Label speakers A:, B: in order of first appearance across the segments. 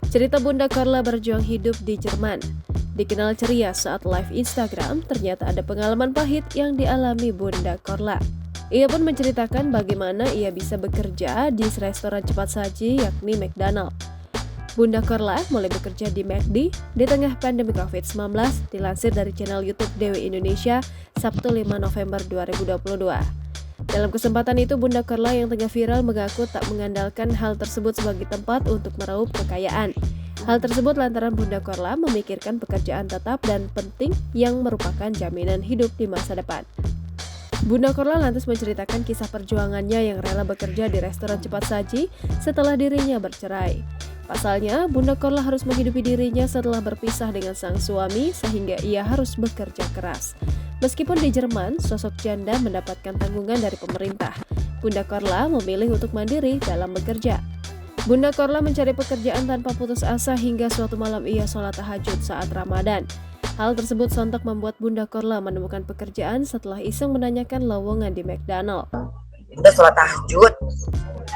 A: Cerita Bunda Carla berjuang hidup di Jerman. Dikenal ceria saat live Instagram, ternyata ada pengalaman pahit yang dialami Bunda Carla. Ia pun menceritakan bagaimana ia bisa bekerja di restoran cepat saji yakni McDonald. Bunda Carla mulai bekerja di McD di tengah pandemi COVID-19, dilansir dari channel YouTube Dewi Indonesia, Sabtu 5 November 2022. Dalam kesempatan itu, Bunda Carla yang tengah viral mengaku tak mengandalkan hal tersebut sebagai tempat untuk meraup kekayaan. Hal tersebut lantaran Bunda Carla memikirkan pekerjaan tetap dan penting yang merupakan jaminan hidup di masa depan. Bunda Carla lantas menceritakan kisah perjuangannya yang rela bekerja di restoran cepat saji setelah dirinya bercerai. Pasalnya, Bunda Carla harus menghidupi dirinya setelah berpisah dengan sang suami sehingga ia harus bekerja keras. Meskipun di Jerman, sosok janda mendapatkan tanggungan dari pemerintah, Bunda Carla memilih untuk mandiri dalam bekerja. Bunda Carla mencari pekerjaan tanpa putus asa hingga suatu malam ia sholat tahajud saat Ramadan. Hal tersebut sontak membuat Bunda Carla menemukan pekerjaan setelah iseng menanyakan lowongan di McDonald.
B: Bunda sholat tahajud,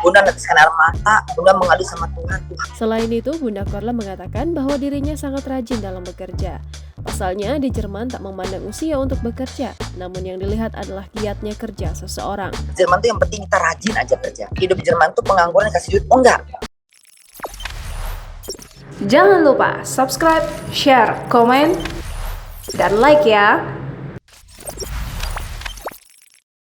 B: Bunda netiskan air mata, Bunda mengadu sama Tuhan.
A: Selain itu, Bunda Carla mengatakan bahwa dirinya sangat rajin dalam bekerja. Pasalnya, di Jerman tak memandang usia untuk bekerja, namun yang dilihat adalah giatnya kerja seseorang.
B: Jerman tuh yang penting kita rajin aja kerja. Hidup di Jerman tuh pengangguran kasih duit, oh enggak.
C: Jangan lupa subscribe, share, komen, dan like ya.